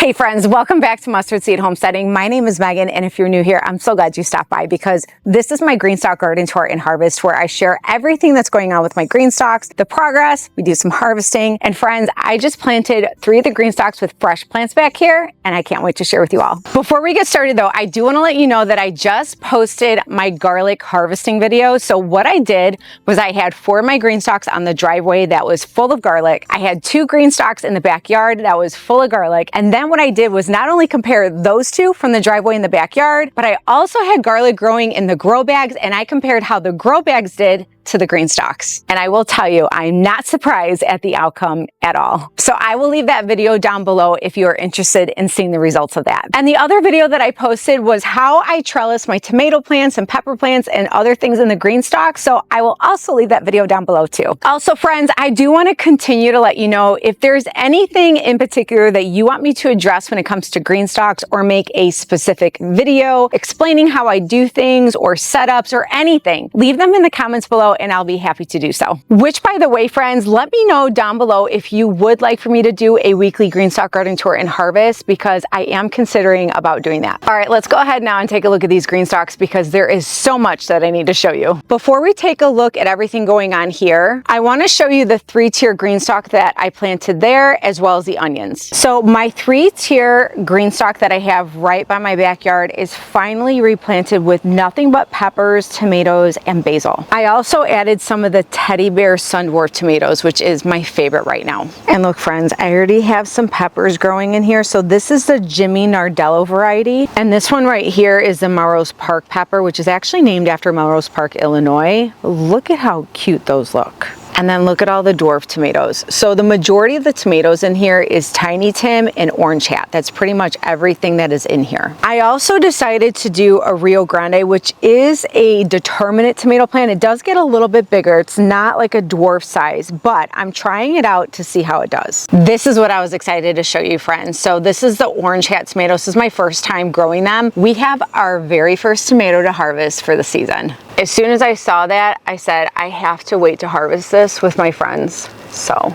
Hey friends, welcome back to Mustard Seed Homesteading. My name is Megan, and if you're new here, I'm so glad you stopped by because this is my Greenstalk Garden Tour and Harvest where I share everything that's going on with my Greenstalks, the progress, we do some harvesting, and friends, I just planted 3 of the Greenstalks with fresh plants back here, and I can't wait to share with you all. Before we get started though, I do want to let you know that I just posted my garlic harvesting video. So what I did was I had 4 of my Greenstalks on the driveway that was full of garlic. I had 2 Greenstalks in the backyard that was full of garlic, and then what I did was not only compare those 2 from the driveway in the backyard, but I also had garlic growing in the grow bags, and I compared how the grow bags did to the Greenstalks. And I will tell you, I'm not surprised at the outcome at all. So I will leave that video down below if you are interested in seeing the results of that. And the other video that I posted was how I trellis my tomato plants and pepper plants and other things in the Greenstalk. So I will also leave that video down below too. Also friends, I do want to continue to let you know if there's anything in particular that you want me to address when it comes to Greenstalks, or make a specific video explaining how I do things or setups or anything, leave them in the comments below and I'll be happy to do so. Which, by the way, friends, let me know down below if you would like for me to do a weekly Greenstalk Garden Tour and Harvest, because I am considering about doing that. All right, let's go ahead now and take a look at these Greenstalks because there is so much that I need to show you. Before we take a look at everything going on here, I want to show you the 3-tier Greenstalk that I planted there, as well as the onions. So my 3-tier Greenstalk that I have right by my backyard is finally replanted with nothing but peppers, tomatoes, and basil. I also added some of the teddy bear sun dwarf tomatoes, which is my favorite right now. And look friends, I already have some peppers growing in here. So this is the Jimmy Nardello variety, and this one right here is the Melrose Park pepper, which is actually named after Melrose Park, Illinois. Look at how cute those look. And then look at all the dwarf tomatoes. So the majority of the tomatoes in here is Tiny Tim and Orange Hat. That's pretty much everything that is in here. I also decided to do a Rio Grande, which is a determinate tomato plant. It does get a little bit bigger. It's not like a dwarf size, but I'm trying it out to see how it does. This is what I was excited to show you, friends. So this is the Orange Hat tomatoes. This is my first time growing them. We have our very first tomato to harvest for the season. As soon as I saw that, I said, I have to wait to harvest this with my friends. So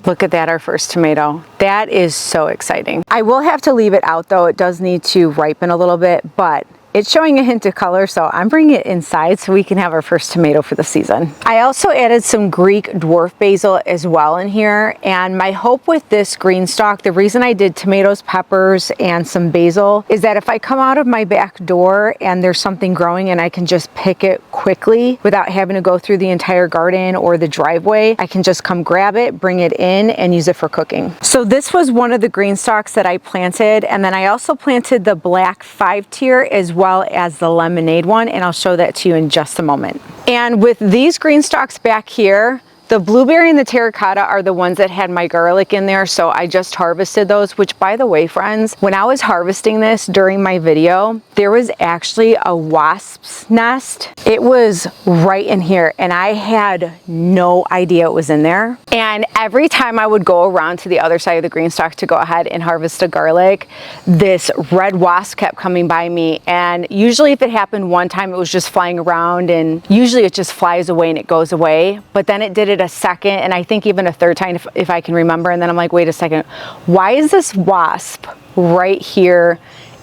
look at that, our first tomato. That is so exciting. I will have to leave it out though. It does need to ripen a little bit, but it's showing a hint of color, so I'm bringing it inside so we can have our first tomato for the season. I also added some Greek dwarf basil as well in here, and my hope with this Greenstalk, the reason I did tomatoes, peppers, and some basil is that if I come out of my back door and there's something growing and I can just pick it quickly without having to go through the entire garden or the driveway, I can just come grab it, bring it in, and use it for cooking. So this was one of the Greenstalks that I planted, and then I also planted the black 5-tier as well as the lemonade one, and I'll show that to you in just a moment. And with these Greenstalks back here, the blueberry and the terracotta are the ones that had my garlic in there, so I just harvested those, which by the way, friends, when I was harvesting this during my video, there was actually a wasp's nest. It was right in here, and I had no idea it was in there. And every time I would go around to the other side of the Greenstalk to go ahead and harvest a garlic, this red wasp kept coming by me, and usually if it happened one time, it was just flying around, and usually it just flies away and it goes away, but then it did it a second, and I think even a third time if I can remember, and then I'm like, wait a second, why is this wasp right here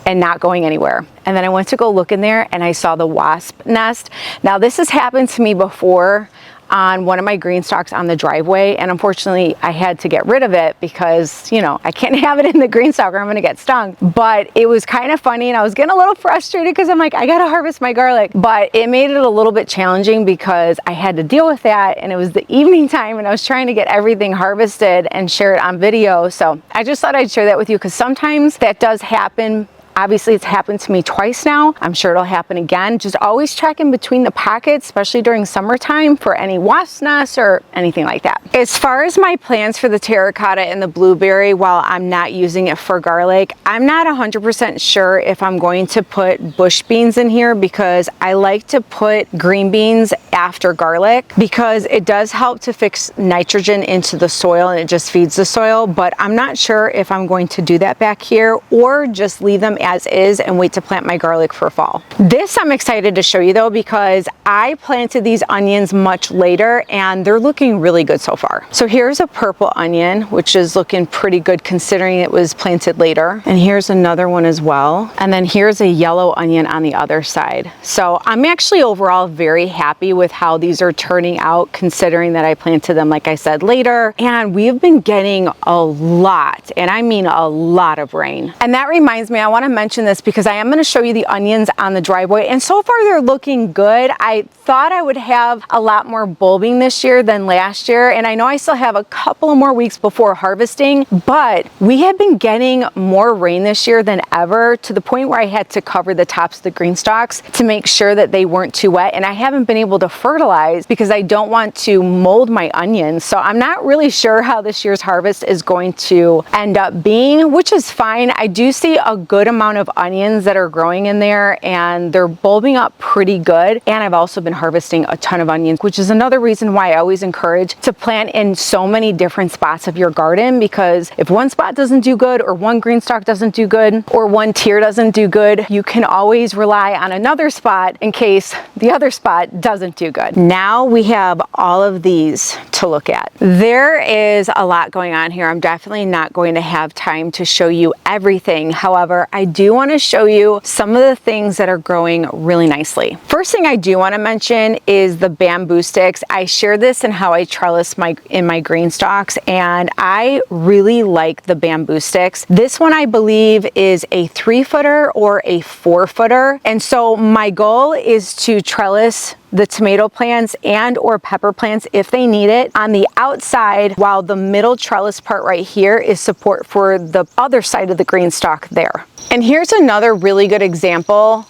and not going anywhere? And then I went to go look in there and I saw the wasp nest. Now this has happened to me before on one of my Greenstalks on the driveway, and unfortunately I had to get rid of it because, you know, I can't have it in the Greenstalk or I'm gonna get stung. But it was kind of funny, and I was getting a little frustrated because I'm like, I gotta harvest my garlic. But it made it a little bit challenging because I had to deal with that, and it was the evening time and I was trying to get everything harvested and share it on video. So I just thought I'd share that with you because sometimes that does happen. Obviously, it's happened to me twice now. I'm sure it'll happen again. Just always check in between the pockets, especially during summertime, for any wasp nests or anything like that. As far as my plans for the terracotta and the blueberry, while I'm not using it for garlic, I'm not 100% sure if I'm going to put bush beans in here, because I like to put green beans after garlic because it does help to fix nitrogen into the soil and it just feeds the soil. But I'm not sure if I'm going to do that back here or just leave them as is and wait to plant my garlic for fall. This I'm excited to show you though, because I planted these onions much later and they're looking really good so far. So here's a purple onion, which is looking pretty good considering it was planted later. And here's another one as well. And then here's a yellow onion on the other side. So I'm actually overall very happy with how these are turning out considering that I planted them, like I said, later. And we've been getting a lot, and I mean a lot of rain. And that reminds me, I want to mention this because I am going to show you the onions on the driveway, and so far they're looking good. I thought I would have a lot more bulbing this year than last year, and I know I still have a couple of more weeks before harvesting, but we have been getting more rain this year than ever, to the point where I had to cover the tops of the Greenstalks to make sure that they weren't too wet, and I haven't been able to fertilize because I don't want to mold my onions. So I'm not really sure how this year's harvest is going to end up being, which is fine. I do see a good amount of onions that are growing in there and they're bulbing up pretty good. And I've also been harvesting a ton of onions, which is another reason why I always encourage to plant in so many different spots of your garden, because if one spot doesn't do good, or one Greenstalk doesn't do good, or one tier doesn't do good, you can always rely on another spot in case the other spot doesn't do good. Now we have all of these to look at. There is a lot going on here. I'm definitely not going to have time to show you everything. However, I do want to show you some of the things that are growing really nicely. First thing I do want to mention is the bamboo sticks. I share this in how I trellis in my Greenstalks, and I really like the bamboo sticks. This one I believe is a 3-footer or a 4-footer, and so my goal is to trellis the tomato plants and or pepper plants if they need it on the outside, while the middle trellis part right here is support for the other side of the Greenstalk there. And here's another really good example.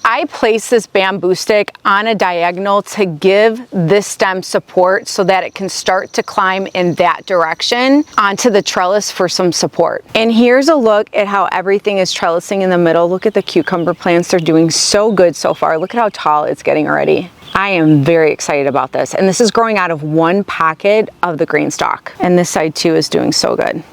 I place this bamboo stick on a diagonal to give this stem support so that it can start to climb in that direction onto the trellis for some support. And here's a look at how everything is trellising in the middle. Look at the cucumber plants. They're doing so good so far. Look at how tall it's getting already. I am very excited about this. And this is growing out of one pocket of the Greenstalk. And this side too is doing so good.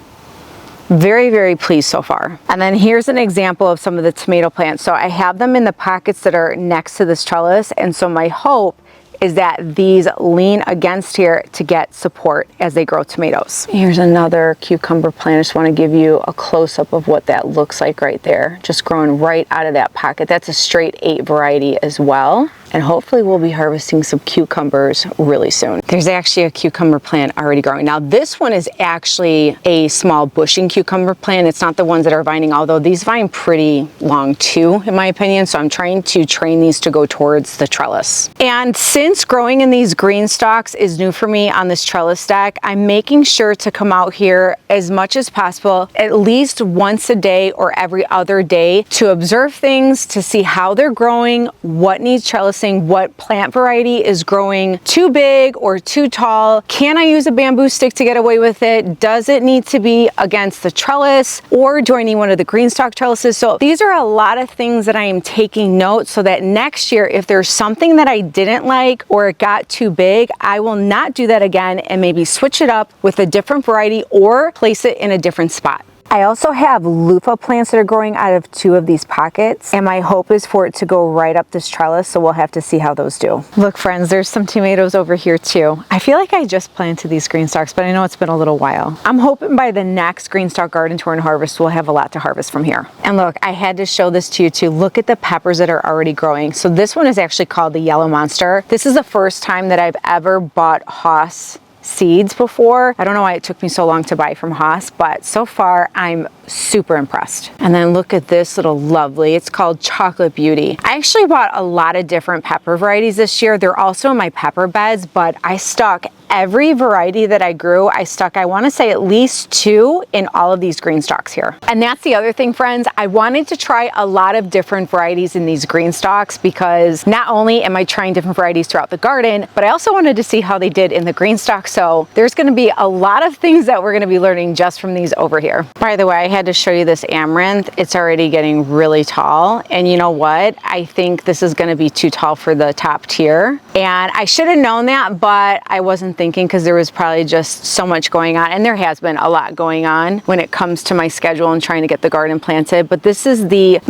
Very, very pleased so far. And then here's an example of some of the tomato plants. So I have them in the pockets that are next to this trellis. And so my hope is that these lean against here to get support as they grow tomatoes. Here's another cucumber plant. I just want to give you a close-up of what that looks like right there. Just growing right out of that pocket. That's a straight 8 variety as well. And hopefully we'll be harvesting some cucumbers really soon. There's actually a cucumber plant already growing. Now this one is actually a small bushing cucumber plant. It's not the ones that are vining, although these vine pretty long too, in my opinion. So I'm trying to train these to go towards the trellis. And since growing in these Greenstalks is new for me on this trellis deck, I'm making sure to come out here as much as possible, at least once a day or every other day, to observe things, to see how they're growing, what needs trellising, what plant variety is growing too big or too tall. Can I use a bamboo stick to get away with it? Does it need to be against the trellis, or do I need one of the Greenstalk trellises? So these are a lot of things that I am taking note so that next year, if there's something that I didn't like or it got too big, I will not do that again and maybe switch it up with a different variety or place it in a different spot. I also have loofah plants that are growing out of 2 of these pockets, and my hope is for it to go right up this trellis, so we'll have to see how those do. Look friends, there's some tomatoes over here too. I feel like I just planted these Greenstalks, but I know it's been a little while. I'm hoping by the next Greenstalk Garden Tour and Harvest, we'll have a lot to harvest from here. And look, I had to show this to you too. Look at the peppers that are already growing. So this one is actually called the Yellow Monster. This is the first time that I've ever bought Haas seeds before. I don't know why it took me so long to buy from Haas, but so far I'm super impressed. And then look at this little lovely, it's called Chocolate Beauty. I actually bought a lot of different pepper varieties this year. They're also in my pepper beds, but I stuck every variety that I grew. I want to say at least 2 in all of these Greenstalks here. And that's the other thing, friends. I wanted to try a lot of different varieties in these Greenstalks, because not only am I trying different varieties throughout the garden, but I also wanted to see how they did in the Greenstalk. So there's going to be a lot of things that we're going to be learning just from these over here. By the way, I had to show you this amaranth. It's already getting really tall. And you know what? I think this is going to be too tall for the top tier. And I should have known that, but I wasn't thinking because there was probably just so much going on, and there has been a lot going on when it comes to my schedule and trying to get the garden planted. But this is the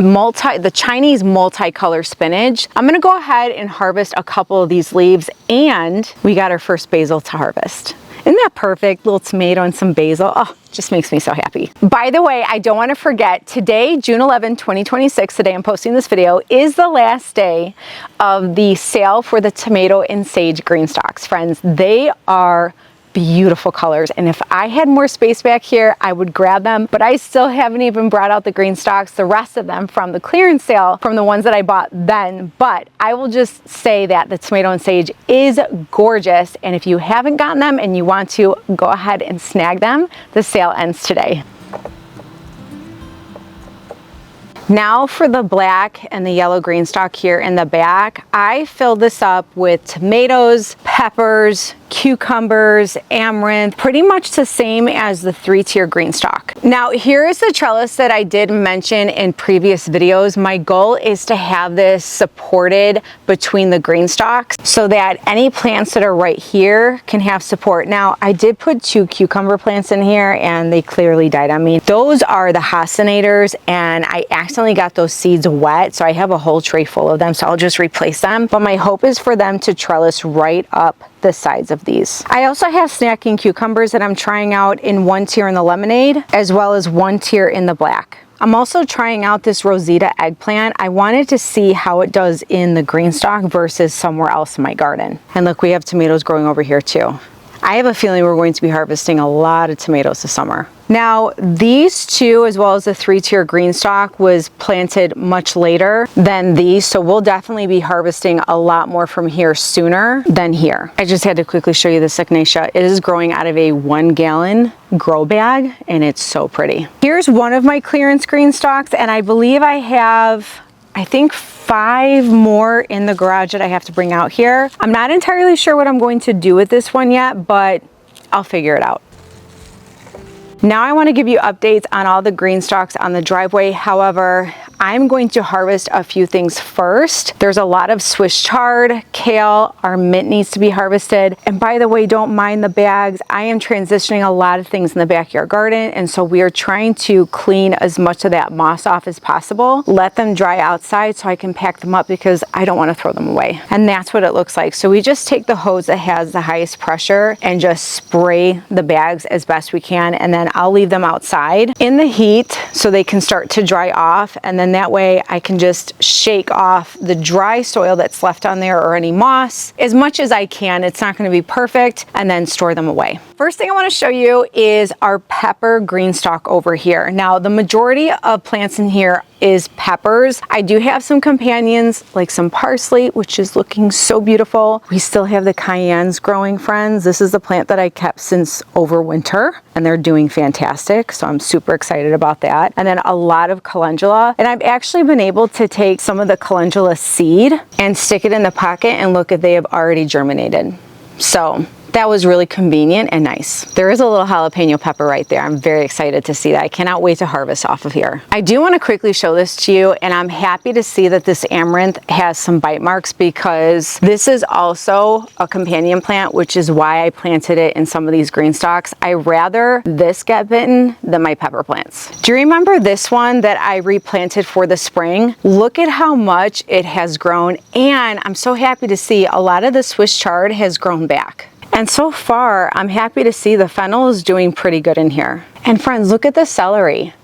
Chinese multicolor spinach. I'm gonna go ahead and harvest a couple of these leaves, and we got our first basil to harvest. Isn't that perfect? Little tomato and some basil. Oh, just makes me so happy. By the way, I don't want to forget, today, June 11, 2026, the day I'm posting this video, is the last day of the sale for the tomato and sage Greenstalks. Friends, they are beautiful colors, and if I had more space back here, I would grab them, but I still haven't even brought out the Greenstalks, the rest of them from the clearance sale, from the ones that I bought then. But I will just say that the tomato and sage is gorgeous, and if you haven't gotten them and you want to, go ahead and snag them. The sale ends today. Now for the black and the yellow Greenstalk here in the back, I filled this up with tomatoes, peppers, cucumbers, amaranth, pretty much the same as the 3-tier Greenstalk. Now here is the trellis that I did mention in previous videos. My goal is to have this supported between the Greenstalks so that any plants that are right here can have support. Now I did put 2 cucumber plants in here and they clearly died on me. Those are the Hostinators, and I accidentally got those seeds wet, so I have a whole tray full of them, so I'll just replace them. But my hope is for them to trellis right up the sides of these. I also have snacking cucumbers that I'm trying out in 1 tier in the lemonade, as well as 1 tier in the black. I'm also trying out this Rosita eggplant. I wanted to see how it does in the Greenstalk versus somewhere else in my garden. And look, we have tomatoes growing over here too. I have a feeling we're going to be harvesting a lot of tomatoes this summer. Now, these 2, as well as the 3-tier Greenstalk, was planted much later than these, so we'll definitely be harvesting a lot more from here sooner than here. I just had to quickly show you the Echinacea. It is growing out of a 1-gallon grow bag, and it's so pretty. Here's one of my clearance Greenstalks, and I believe I have, I think, 5 more in the garage that I have to bring out here. I'm not entirely sure what I'm going to do with this one yet, but I'll figure it out. Now I want to give you updates on all the Greenstalks on the driveway. However, I'm going to harvest a few things first. There's a lot of Swiss chard, kale, our mint needs to be harvested. And by the way, don't mind the bags. I am transitioning a lot of things in the backyard garden, and so we are trying to clean as much of that moss off as possible. Let them dry outside so I can pack them up because I don't want to throw them away. And that's what it looks like. So we just take the hose that has the highest pressure and just spray the bags as best we can, and then I'll leave them outside in the heat so they can start to dry off, and then that way I can just shake off the dry soil that's left on there or any moss as much as I can. It's not going to be perfect, and then store them away. First thing I want to show you is our pepper Greenstalk over here. Now the majority of plants in here is peppers. I do have some companions like some parsley, which is looking so beautiful. We still have the cayennes growing, friends. This is the plant that I kept since over winter, and they're doing fantastic, so I'm super excited about that. And then a lot of calendula, and I've actually been able to take some of the calendula seed and stick it in the pocket, and look, they have already germinated. So that was really convenient and nice. There is a little jalapeno pepper right there. I'm very excited to see that. I cannot wait to harvest off of here. I do want to quickly show this to you, and I'm happy to see that this amaranth has some bite marks because this is also a companion plant, which is why I planted it in some of these Greenstalks. I rather this get bitten than my pepper plants. Do you remember this one that I replanted for the spring? Look at how much it has grown, and I'm so happy to see a lot of the Swiss chard has grown back. And so far, I'm happy to see the fennel is doing pretty good in here. And friends, look at the celery.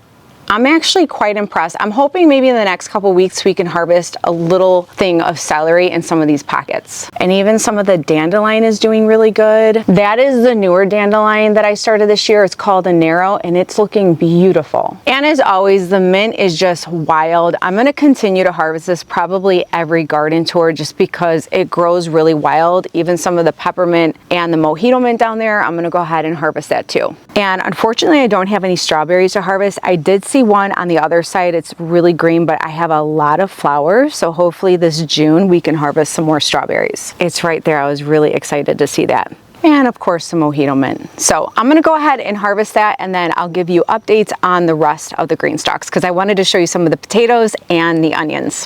I'm actually quite impressed. I'm hoping maybe in the next couple weeks we can harvest a little thing of celery in some of these pockets. And even some of the dandelion is doing really good. That is the newer dandelion that I started this year. It's called a narrow, and it's looking beautiful. And as always, the mint is just wild. I'm gonna continue to harvest this probably every garden tour just because it grows really wild. Even some of the peppermint and the mojito mint down there, I'm gonna go ahead and harvest that too. And unfortunately, I don't have any strawberries to harvest. I did see one on the other side. It's really green, but I have a lot of flowers, so hopefully this June we can harvest some more strawberries. It's right there. I was really excited to see that. And of course some mojito mint. So I'm gonna go ahead and harvest that, and then I'll give you updates on the rest of the Greenstalks because I wanted to show you some of the potatoes and the onions.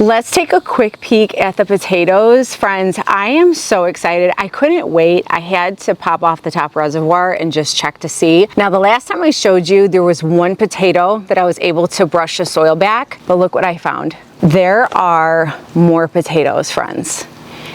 Let's take a quick peek at the potatoes. Friends, I am so excited. I couldn't wait. I had to pop off the top reservoir and just check to see. Now, the last time I showed you, there was one potato that I was able to brush the soil back, but look what I found. There are more potatoes, friends.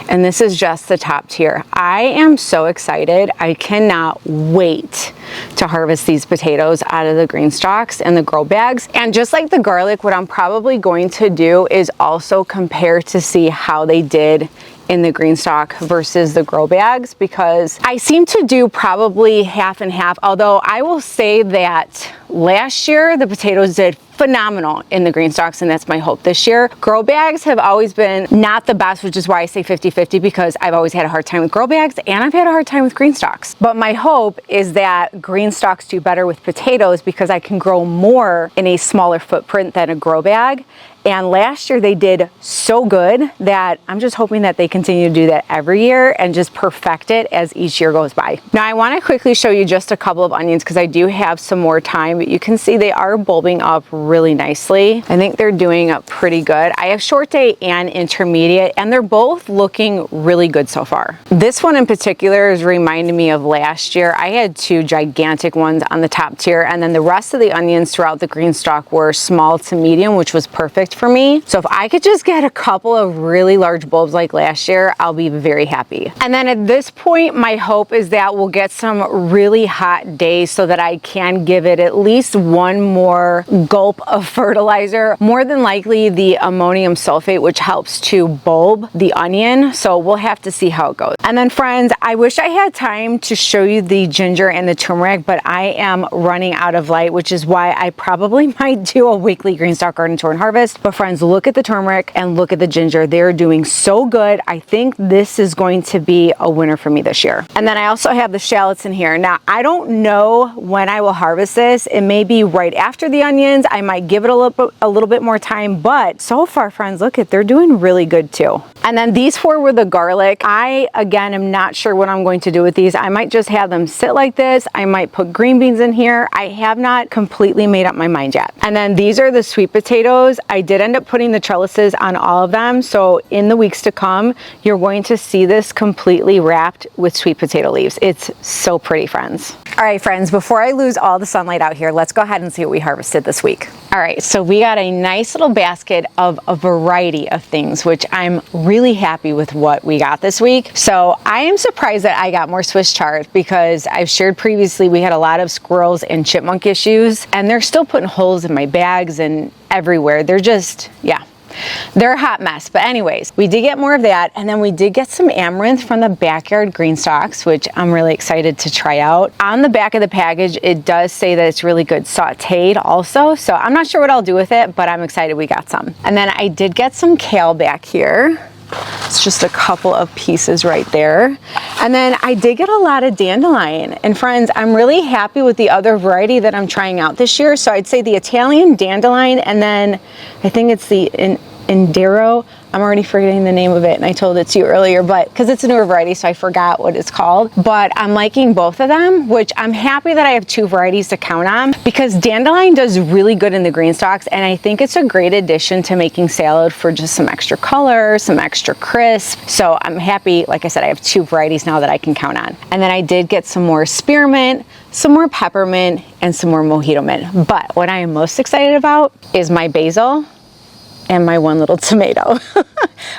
And this is just the top tier. I am so excited. I cannot wait to harvest these potatoes out of the Greenstalks and the grow bags. And just like the garlic, what I'm probably going to do is also compare to see how they did in the Greenstalk versus the grow bags, because I seem to do probably half and half, although I will say that last year the potatoes did phenomenal in the Greenstalks, and that's my hope this year. Grow bags have always been not the best, which is why I say 50-50, because I've always had a hard time with grow bags and I've had a hard time with Greenstalks. But my hope is that Greenstalks do better with potatoes because I can grow more in a smaller footprint than a grow bag. And last year they did so good that I'm just hoping that they continue to do that every year and just perfect it as each year goes by. Now, I want to quickly show you just a couple of onions because I do have some more time, but you can see they are bulbing up really nicely. I think they're doing up pretty good. I have short day and intermediate, and they're both looking really good so far. This one in particular is reminding me of last year. I had two gigantic ones on the top tier, and then the rest of the onions throughout the Greenstalk were small to medium, which was perfect for me. So if I could just get a couple of really large bulbs like last year, I'll be very happy. And then at this point, my hope is that we'll get some really hot days so that I can give it at least one more gulp of fertilizer, more than likely the ammonium sulfate, which helps to bulb the onion. So we'll have to see how it goes. And then friends, I wish I had time to show you the ginger and the turmeric, but I am running out of light, which is why I probably might do a weekly Greenstalk Garden Tour and Harvest. But friends, look at the turmeric and look at the ginger. They're doing so good. I think this is going to be a winner for me this year. And then I also have the shallots in here. Now, I don't know when I will harvest this. It may be right after the onions. I might give it a little bit more time, but so far, friends, look at, they're doing really good too. And then these four were the garlic. I, again, am not sure what I'm going to do with these. I might just have them sit like this. I might put green beans in here. I have not completely made up my mind yet. And then these are the sweet potatoes. I did end up putting the trellises on all of them. So in the weeks to come, you're going to see this completely wrapped with sweet potato leaves. It's so pretty, friends. All right, friends, before I lose all the sunlight out here, let's go ahead and see what we harvested this week. All right, so we got a nice little basket of a variety of things, which I'm really happy with what we got this week. So I am surprised that I got more Swiss chard because I've shared previously we had a lot of squirrels and chipmunk issues, and they're still putting holes in my bags and everywhere. They're just, yeah. They're a hot mess. But anyways, we did get more of that. And then we did get some amaranth from the backyard Greenstalks, which I'm really excited to try out. On the back of the package, it does say that it's really good sauteed also. So I'm not sure what I'll do with it, but I'm excited we got some. And then I did get some kale back here. It's just a couple of pieces right there. And then I did get a lot of dandelion. And friends, I'm really happy with the other variety that I'm trying out this year. So I'd say the Italian dandelion, and then I think it's the Indero. I'm already forgetting the name of it, and I told it to you earlier, but because it's a newer variety, so I forgot what it's called. But I'm liking both of them, which I'm happy that I have two varieties to count on, because dandelion does really good in the Greenstalks, and I think it's a great addition to making salad for just some extra color, some extra crisp. So I'm happy, like I said, I have two varieties now that I can count on. And then I did get some more spearmint, some more peppermint, and some more mojito mint. But what I am most excited about is my basil and my one little tomato.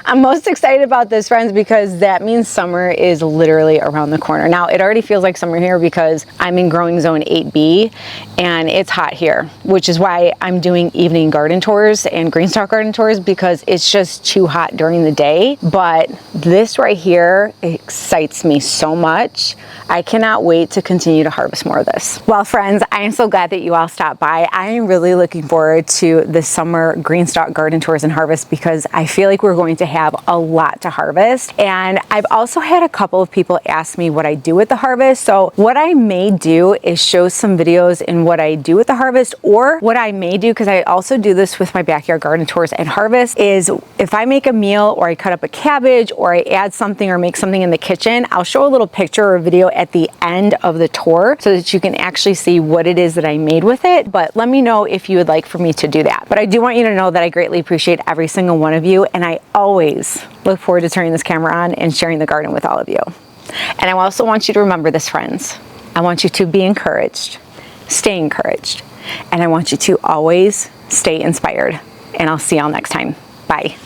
I'm most excited about this, friends, because that means summer is literally around the corner. Now, it already feels like summer here because I'm in growing zone 8B and it's hot here, which is why I'm doing evening garden tours and Greenstalk garden tours, because it's just too hot during the day. But this right here excites me so much. I cannot wait to continue to harvest more of this. Well, friends, I am so glad that you all stopped by. I am really looking forward to the summer Greenstalk garden tours and harvest because I feel like we're going going to have a lot to harvest. And I've also had a couple of people ask me what I do with the harvest. So what I may do is show some videos in what I do with the harvest, or what I may do, because I also do this with my backyard garden tours and harvest, is if I make a meal or I cut up a cabbage or I add something or make something in the kitchen, I'll show a little picture or video at the end of the tour so that you can actually see what it is that I made with it. But let me know if you would like for me to do that. But I do want you to know that I greatly appreciate every single one of you, and I always look forward to turning this camera on and sharing the garden with all of you. And I also want you to remember this, friends. I want you to be encouraged, stay encouraged, and I want you to always stay inspired. And I'll see y'all next time. Bye.